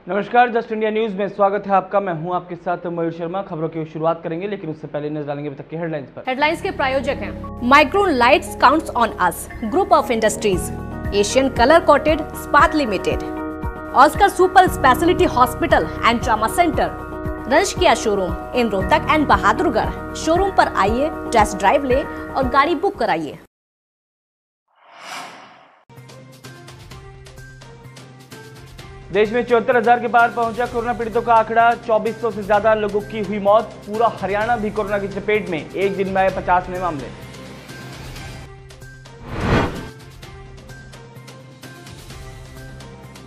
नमस्कार, just India news में स्वागत है आपका। मैं हूं आपके साथ मयूर शर्मा। खबरों की शुरुआत करेंगे, लेकिन उससे पहले नजर डालेंगे अभी तक की हेडलाइंस पर। हेडलाइंस के प्रायोजक हैं Micron lights counts on us, group of industries, Asian colour coated स्पात limited, Oscar super speciality hospital and trauma centre, रंश किया showroom in Rohtak and Bahadurgarh. Showroom पर आइए, टेस्ट ड्राइव ले और गाड़ी बुक कराइए। देश में 74,000 के पार पहुंचा कोरोना पीड़ितों का आंकड़ा। 2400 से ज्यादा लोगों की हुई मौत। पूरा हरियाणा भी कोरोना की चपेट में। एक दिन में आए 50 नए मामले।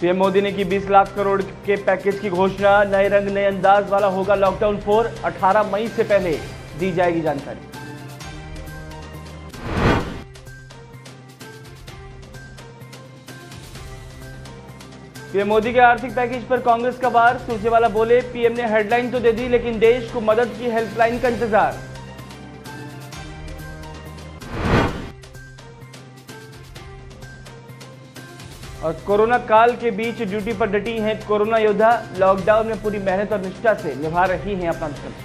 पीएम मोदी ने की 20 लाख करोड़ के पैकेज की घोषणा। नए रंग नए अंदाज वाला होगा लॉकडाउन 4। 18 मई से पहले दी जाएगी जानकारी। पीएम मोदी के आर्थिक पैकेज पर कांग्रेस का वार। सुरजेवाला बोले, पीएम ने हेडलाइन तो दे दी, लेकिन देश को मदद की हेल्पलाइन का इंतजार। और कोरोना काल के बीच ड्यूटी पर डटी हैं कोरोना योद्धा। लॉकडाउन में पूरी मेहनत और निष्ठा से निभा रही हैं अपना धर्म।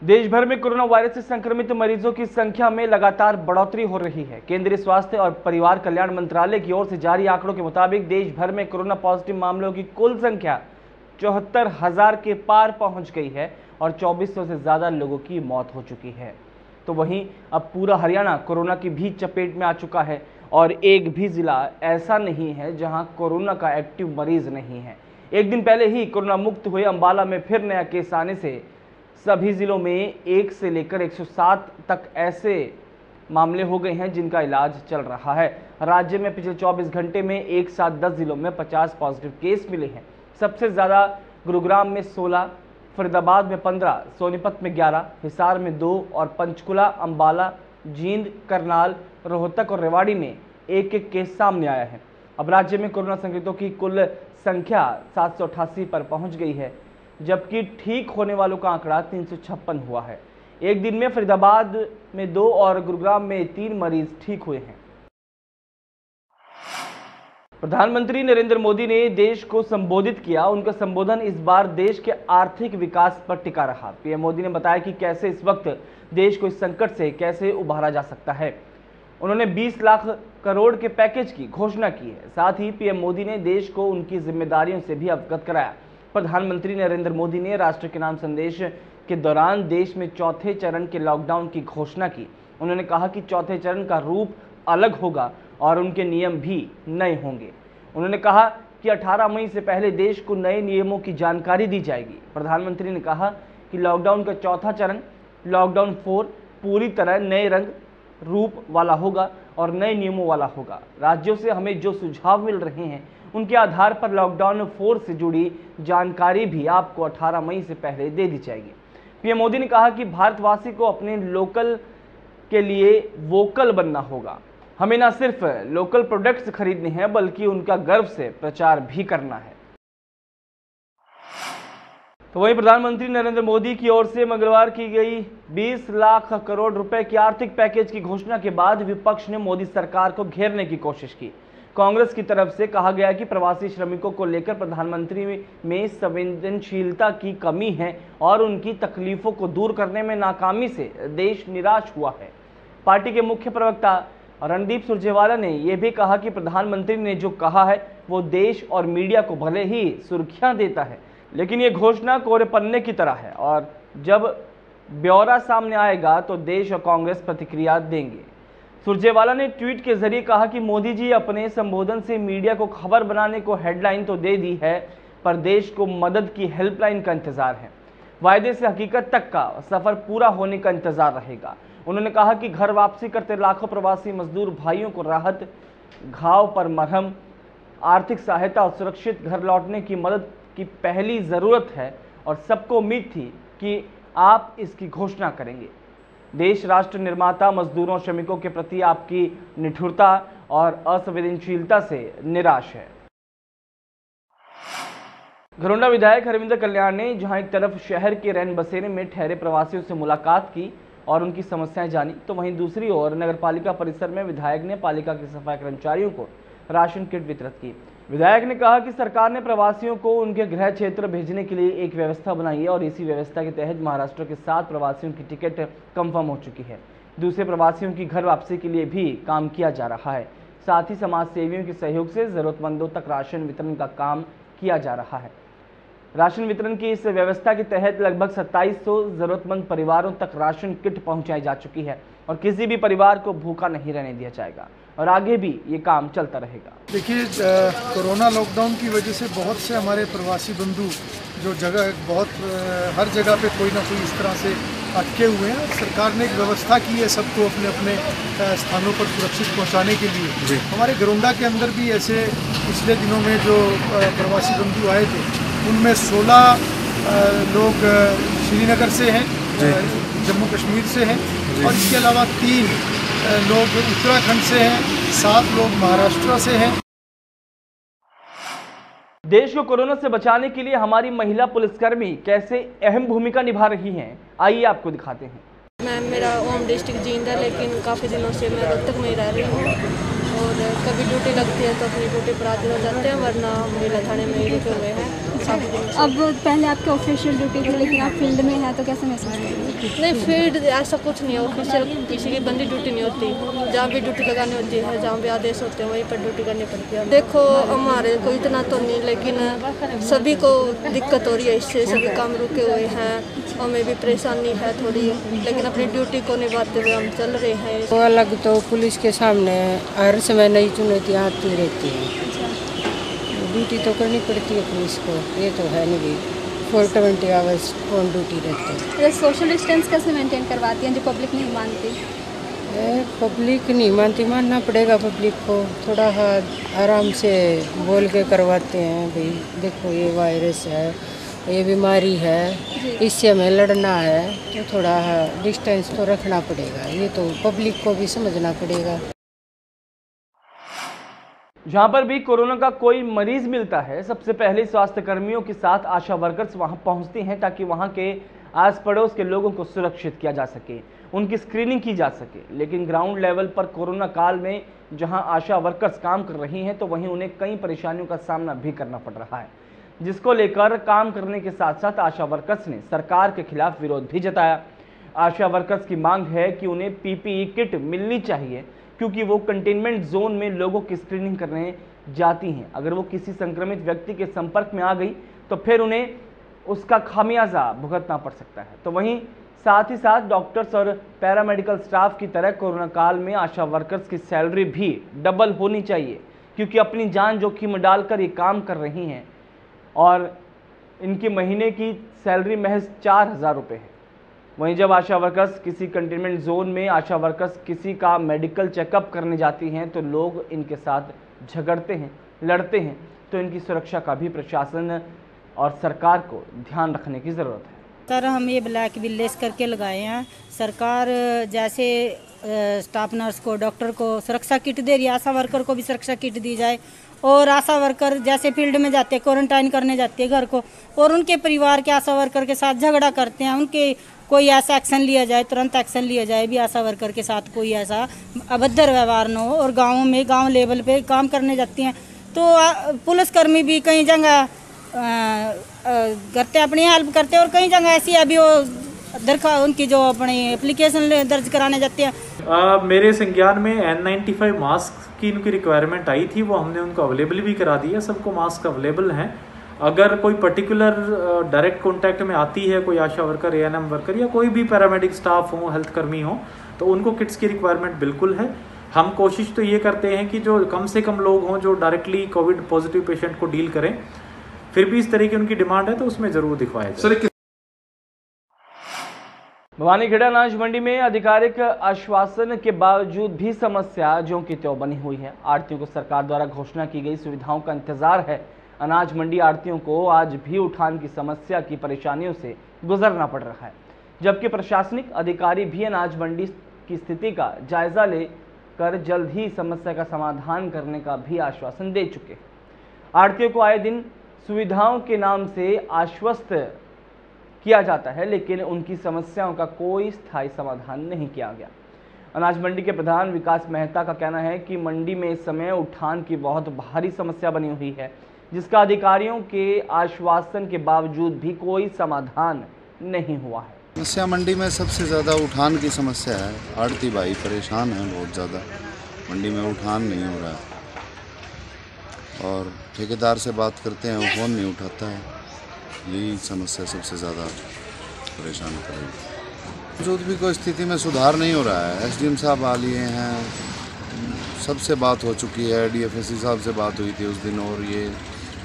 देश भर में कोरोना वायरस से संक्रमित मरीजों की संख्या में लगातार बढ़ोतरी हो रही है। केंद्रीय स्वास्थ्य और परिवार कल्याण मंत्रालय की ओर से जारी आंकड़ों के मुताबिक देश भर में कोरोना पॉजिटिव मामलों की कुल संख्या 74,000 के पार पहुंच गई है और 2400 से ज्यादा लोगों की मौत हो चुकी है। तो वहीं अब पूरा हरियाणा कोरोना की भी चपेट में आ चुका है और एक भी जिला ऐसा नहीं है जहां कोरोना का एक्टिव मरीज नहीं है। एक दिन पहले ही कोरोना मुक्त हुए अंबाला में फिर नया केस आने से सभी जिलों में 1 से लेकर 107 तक ऐसे मामले हो गए हैं जिनका इलाज चल रहा है। राज्य में पिछले 24 घंटे में एक साथ 10 जिलों में 50 पॉजिटिव केस मिले हैं। सबसे ज़्यादा गुरुग्राम में 16, फरीदाबाद में 15, सोनीपत में 11, हिसार में 2 और पंचकुला, अंबाला, जींद, करनाल, रोहतक और रेवाड़ी में एक एक केस सामने आया है। अब राज्य में कोरोना संक्रमितों की कुल संख्या 788 पर पहुंच गई है, जबकि ठीक होने वालों का आंकड़ा 356 हुआ है। एक दिन में फरीदाबाद में 2 और गुरुग्राम में 3 मरीज ठीक हुए हैं। प्रधानमंत्री नरेंद्र मोदी ने देश को संबोधित किया। उनका संबोधन इस बार देश के आर्थिक विकास पर टिका रहा। पीएम मोदी ने बताया कि कैसे इस वक्त देश को इस संकट से कैसे उबारा जा सकता है। उन्होंने 20 लाख करोड़ के पैकेज की घोषणा की है। साथ ही पीएम मोदी ने देश को उनकी जिम्मेदारियों से भी अवगत कराया। प्रधानमंत्री नरेंद्र मोदी ने राष्ट्र के नाम संदेश के दौरान देश में चौथे चरण के लॉकडाउन की घोषणा की। उन्होंने कहा कि चौथे चरण का रूप अलग होगा और उनके नियम भी नए होंगे। उन्होंने कहा कि 18 मई से पहले देश को नए नियमों की जानकारी दी जाएगी। प्रधानमंत्री ने कहा कि लॉकडाउन का चौथा चरण लॉकडाउन 4 पूरी तरह नए रंग रूप वाला होगा और नए नियमों वाला होगा। राज्यों से हमें जो सुझाव मिल रहे हैं उनके आधार पर लॉकडाउन 4 से जुड़ी जानकारी भी आपको 18 मई से पहले दे दी जाएगी। पीएम मोदी ने कहा कि भारतवासी को अपने लोकल के लिए वोकल बनना होगा। हमें न सिर्फ लोकल प्रोडक्ट्स खरीदने हैं बल्कि उनका गर्व से प्रचार भी करना है। तो वहीं प्रधानमंत्री नरेंद्र मोदी की ओर से मंगलवार की गई 20 लाख करोड़ रुपए की आर्थिक पैकेज की घोषणा के बाद विपक्ष ने मोदी सरकार को घेरने की कोशिश की। कांग्रेस की तरफ से कहा गया कि प्रवासी श्रमिकों को लेकर प्रधानमंत्री में संवेदनशीलता की कमी है और उनकी तकलीफों को दूर करने में नाकामी से देश निराश हुआ है। पार्टी के मुख्य प्रवक्ता रणदीप सुरजेवाला ने यह भी कहा कि प्रधानमंत्री ने जो कहा है वो देश और मीडिया को भले ही सुर्खियां देता है, लेकिन ये घोषणा कोरे पन्ने की तरह है और जब ब्यौरा सामने आएगा तो देश और कांग्रेस प्रतिक्रिया देंगे। सुरजेवाला ने ट्वीट के जरिए कहा कि मोदी जी अपने संबोधन से मीडिया को खबर बनाने को हेडलाइन तो दे दी है, पर देश को मदद की हेल्पलाइन का इंतजार है। वायदे से हकीकत तक का सफर पूरा होने का इंतजार रहेगा। उन्होंने कहा कि घर वापसी करते लाखों प्रवासी मजदूर भाइयों को राहत, घाव पर मरहम, आर्थिक सहायता और सुरक्षित घर लौटने की मदद की पहली जरूरत है और सबको उम्मीद थी कि आप इसकी घोषणा करेंगे। देश राष्ट्र निर्माता मजदूरों श्रमिकों के प्रति आपकी निठुरता और असंवेदनशीलता से निराश है। घरोंडा विधायक हरविंदर कल्याण ने जहां एक तरफ शहर के रैन बसेरे में ठहरे प्रवासियों से मुलाकात की, और उनकी समस्याएं जानी, तो वहीं दूसरी ओर नगरपालिका परिसर में विधायक ने पालिका के सफाई कर्मचारियों को राशन किट वितरित की। विधायक ने कहा कि सरकार ने प्रवासियों को उनके गृह क्षेत्र भेजने के लिए एक व्यवस्था बनाई है और इसी व्यवस्था के तहत महाराष्ट्र के 7 प्रवासियों की टिकट कंफर्म हो चुकी है। दूसरे प्रवासियों की घर वापसी के लिए भी काम किया जा रहा है। साथ ही समाज सेवियों के सहयोग से जरूरतमंदों तक राशन वितरण का काम किया जा रहा है। राशन वितरण की इस व्यवस्था के तहत लगभग 2700 जरूरतमंद परिवारों तक राशन किट पहुंचाई जा चुकी है और किसी भी परिवार को भूखा नहीं रहने दिया जाएगा और आगे भी ये काम चलता रहेगा। देखिए, कोरोना लॉकडाउन की वजह से बहुत से हमारे प्रवासी बंधु जो हर जगह पे कोई ना कोई इस तरह से अटके हुए हैं। सरकार ने एक व्यवस्था की है सबको अपने अपने स्थानों पर सुरक्षित पहुंचाने के लिए। हमारे गरोंडा के अंदर भी ऐसे पिछले दिनों में जो प्रवासी बंधु आए थे उनमें 16 लोग श्रीनगर से हैं, जम्मू कश्मीर से हैं और इसके अलावा 3 लोग उत्तराखंड से हैं, 7 लोग महाराष्ट्र से हैं। देश को कोरोना से बचाने के लिए हमारी महिला पुलिसकर्मी कैसे अहम भूमिका निभा रही हैं, आइए आपको दिखाते हैं। मेरा होम डिस्ट्रिक्ट जींद है, लेकिन काफ़ी दिनों से मैं रोहतक में ही रह रही हूँ और कभी ड्यूटी लगती है तो अपनी ड्यूटी पर हाजिर हो जाते हैं, वरना महिला थाने में ही रुके हुए हैं काफ़ी दिनों से। अब पहले आपके ऑफिशियल ड्यूटी थी लेकिन आप फील्ड में हैं तो कैसे महसूस कर रही हैं? नहीं, फील्ड ऐसा कुछ नहीं है, ऑफिशियल किसी की बंदी ड्यूटी नहीं होती। जहाँ भी ड्यूटी लगानी होती है, जहाँ भी आदेश होते हैं वहीं पर ड्यूटी करनी पड़ती है। देखो, हमारे को इतना तो नहीं, लेकिन सभी को दिक्कत हो रही है इससे, सभी काम रुके हुए हैं, हमें भी परेशानी है थोड़ी, लेकिन अपनी ड्यूटी को निभाते हुए हम चल रहे हैं। वो अलग तो पुलिस के सामने हर समय नई चुनौतियाँ आती रहती हैं, ड्यूटी तो करनी पड़ती है पुलिस को, ये तो है नहीं 420 आवर्स ऑन ड्यूटी रहते हैं। सोशल डिस्टेंस कैसे मेंटेन करवाती हैं जो पब्लिक नहीं मानती? पब्लिक नहीं मानती, मानना पड़ेगा पब्लिक को, थोड़ा आराम से बोल के करवाते हैं। भाई देखो, ये वायरस है, ये बीमारी है, इससे हमें लड़ना है, तो थोड़ा डिस्टेंस तो रखना पड़ेगा, ये तो पब्लिक को भी समझना पड़ेगा। जहां पर भी कोरोना का कोई मरीज मिलता है, सबसे पहले स्वास्थ्य कर्मियों के साथ आशा वर्कर्स वहां पहुंचती हैं ताकि वहां के आस पड़ोस के लोगों को सुरक्षित किया जा सके, उनकी स्क्रीनिंग की जा सके। लेकिन ग्राउंड लेवल पर कोरोना काल में जहां आशा वर्कर्स काम कर रही हैं तो वहीं उन्हें कई परेशानियों का सामना भी करना पड़ रहा है, जिसको लेकर काम करने के साथ साथ आशा वर्कर्स ने सरकार के खिलाफ विरोध भी जताया। आशा वर्कर्स की मांग है कि उन्हें पीपीई किट मिलनी चाहिए, क्योंकि वो कंटेनमेंट जोन में लोगों की स्क्रीनिंग करने जाती हैं। अगर वो किसी संक्रमित व्यक्ति के संपर्क में आ गई तो फिर उन्हें उसका खामियाजा भुगतना पड़ सकता है। तो वहीं साथ ही साथ डॉक्टर्स और पैरामेडिकल स्टाफ की तरह कोरोना काल में आशा वर्कर्स की सैलरी भी डबल होनी चाहिए, क्योंकि अपनी जान जोखिम में डालकर ये काम कर रही हैं और इनकी महीने की सैलरी महज 4000 रुपये है। वहीं जब आशा वर्कर्स किसी कंटेनमेंट जोन में आशा वर्कर्स किसी का मेडिकल चेकअप करने जाती हैं तो लोग इनके साथ झगड़ते हैं, लड़ते हैं, तो इनकी सुरक्षा का भी प्रशासन और सरकार को ध्यान रखने की ज़रूरत है। सर, हम ये ब्लैक बिल लेस करके लगाए हैं। सरकार जैसे स्टाफ नर्स को, डॉक्टर को सुरक्षा किट दे रही है, आशा वर्कर को भी सुरक्षा किट दी जाए। और आशा वर्कर जैसे फील्ड में जाते हैं, क्वारंटाइन करने जाते हैं घर को, और उनके परिवार के आशा वर्कर के साथ झगड़ा करते हैं, उनके कोई ऐसा एक्शन लिया जाए, तुरंत एक्शन लिया जाए भी आशा वर्कर के साथ कोई ऐसा अभद्र व्यवहार न हो। और गाँव लेवल पे काम करने जाती हैं तो पुलिसकर्मी भी कई जगह करते, अपनी हेल्प करते हैं, और कई जगह ऐसी अभी वो उनकी जो अपनी एप्लीकेशन दर्ज कराने जाते हैं। मेरे संज्ञान में N95 मास्क की इनकी रिक्वायरमेंट आई थी, वो हमने उनको अवेलेबल भी करा दिया। सबको मास्क अवेलेबल हैं। अगर कोई पर्टिकुलर डायरेक्ट कांटेक्ट में आती है कोई आशा वर्कर, ANM वर्कर या कोई भी पैरामेडिक स्टाफ हो, हेल्थ कर्मी हो, तो उनको किट्स की रिक्वायरमेंट बिल्कुल है। हम कोशिश तो ये करते हैं कि जो कम से कम लोग हों जो डायरेक्टली कोविड पॉजिटिव पेशेंट को डील करें। फिर भी इस तरह की उनकी डिमांड है तो उसमें जरूर दिखवाया जाए। भवानीखेड़ा अनाज मंडी में आधिकारिक आश्वासन के बावजूद भी समस्या ज्यों की त्यों बनी हुई है। आढ़तियों को सरकार द्वारा घोषणा की गई सुविधाओं का इंतजार है। अनाज मंडी आढ़तियों को आज भी उठान की समस्या की परेशानियों से गुजरना पड़ रहा है, जबकि प्रशासनिक अधिकारी भी अनाज मंडी की स्थिति का जायजा लेकर जल्द ही समस्या का समाधान करने का भी आश्वासन दे चुके हैं। आढ़तियों को आए दिन सुविधाओं के नाम से आश्वस्त किया जाता है, लेकिन उनकी समस्याओं का कोई स्थायी समाधान नहीं किया गया। अनाज मंडी के प्रधान विकास मेहता का कहना है कि मंडी में इस समय उठान की बहुत भारी समस्या बनी हुई है, जिसका अधिकारियों के आश्वासन के बावजूद भी कोई समाधान नहीं हुआ है। समस्या मंडी में सबसे ज़्यादा उठान की समस्या है। आड़ती भाई परेशान है बहुत ज़्यादा, मंडी में उठान नहीं हो रहा है और ठेकेदार से बात करते हैं वो फ़ोन नहीं उठाता है। यही समस्या सबसे ज़्यादा परेशान कर रही है। जो भी कोई स्थिति में सुधार नहीं हो रहा है। एसडीएम साहब आ लिए हैं, सबसे बात हो चुकी है, डीएफएससी साहब से बात हुई थी उस दिन, और ये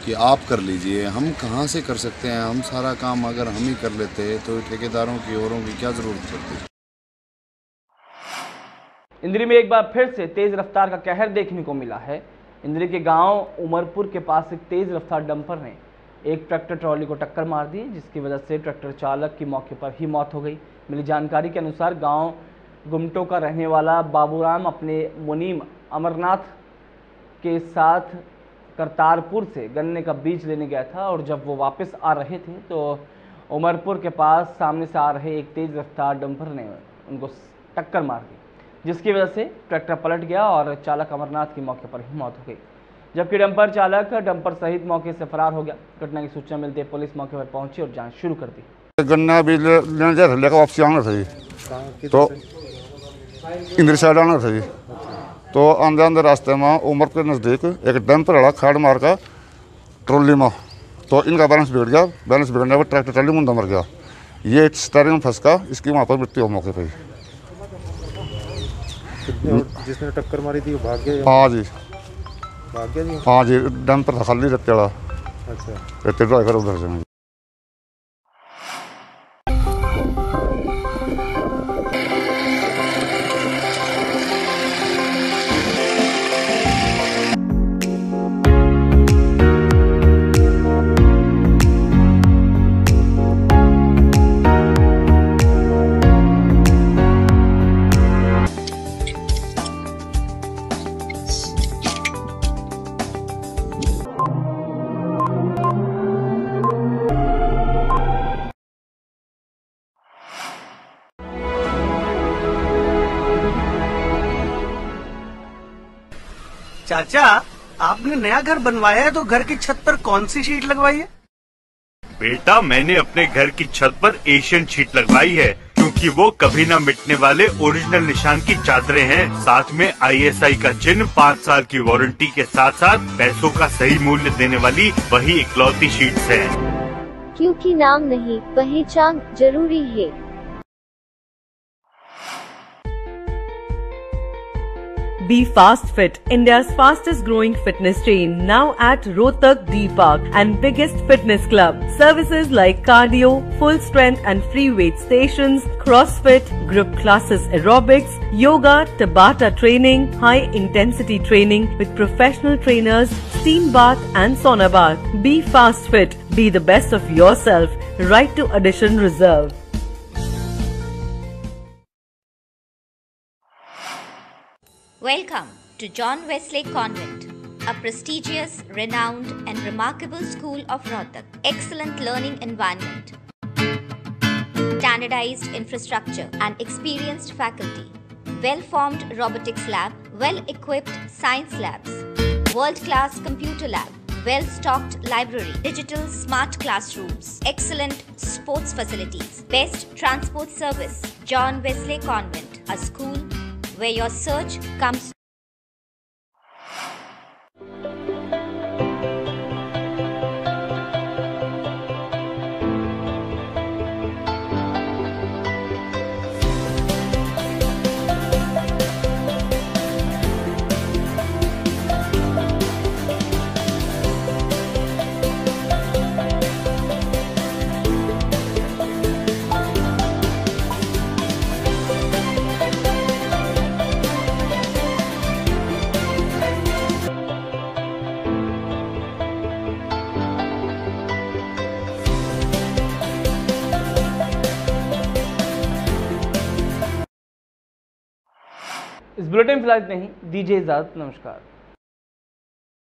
कि आप कर लीजिए। हम कहाँ से कर सकते हैं? हम सारा काम अगर हम ही कर लेते तो ठेकेदारों की औरों की क्या ज़रूरत पड़ती। इंद्री में एक बार फिर से तेज रफ्तार का कहर देखने को मिला है। इंद्री के गांव उमरपुर के पास एक तेज रफ्तार डंपर ने एक ट्रैक्टर ट्रॉली को टक्कर मार दी, जिसकी वजह से ट्रैक्टर चालक की मौके पर ही मौत हो गई। मिली जानकारी के अनुसार गांव गुमटो का रहने वाला बाबूराम अपने मुनीम अमरनाथ के साथ करतारपुर से गन्ने का बीज लेने गया था और जब वो वापस आ रहे थे तो उमरपुर के पास सामने से आ रहे एक तेज रफ्तार डंपर ने उनको टक्कर मार दी, जिसकी वजह से ट्रैक्टर पलट गया और चालक अमरनाथ की मौके पर ही मौत हो गई, जबकि डंपर चालक डंपर सहित मौके से फरार हो गया। घटना की सूचना मिलते ही पुलिस मौके पर पहुंची और जांच शुरू कर दी। गन्ना बीज लेने जा रहे वापसी आना था जी, तो इंद्र साइड आना था जी, तो आंदे आंदे रास्ते में उमर के नज़दीक एक डंपर वाला खाड़ मार का ट्रॉली में, तो इनका बैलेंस बिगड़ गया। बैलेंस बिगड़ने पर ट्रैक्टर ट्रॉली मुंडा मर गया। ये स्टीयरिंग में फंस का इसकी वहाँ पर मृत्यु हो मौके पर। जिसने टक्कर मारी थी वो भाग गया? हाँ जी, भाग गया जी। हाँ जी, डंपर था खाली रत्ते वाला। अच्छा, रत्ते ड्राइवर उधर से। चाचा, आपने नया घर बनवाया है तो घर की छत पर कौन सी शीट लगवाई है? बेटा, मैंने अपने घर की छत पर एशियन शीट लगवाई है, क्योंकि वो कभी न मिटने वाले ओरिजिनल निशान की चादरें हैं। साथ में ISI का चिन्ह, 5 साल की वारंटी के साथ साथ पैसों का सही मूल्य देने वाली वही इकलौती शीट्स है। क्योंकि नाम नहीं, पहचान जरूरी है। Be Fast Fit, India's fastest growing fitness chain, now at Rohtak D Park and biggest fitness club. Services like cardio, full strength and free weight stations, CrossFit, group classes, aerobics, yoga, Tabata training, high intensity training with professional trainers, steam bath and sauna bath. Be Fast Fit, be the best of yourself. Right to Addition Reserve. Welcome to John Wesley Convent, a prestigious, renowned and remarkable school of Rohtak. Excellent learning environment, standardized infrastructure and experienced faculty, well-formed robotics lab, well-equipped science labs, world-class computer lab, well-stocked library, digital smart classrooms, excellent sports facilities, best transport service. John Wesley Convent, a school where your search comes. इस bulletin फिलहाल इतना ही। दीजिए इजाजत, नमस्कार।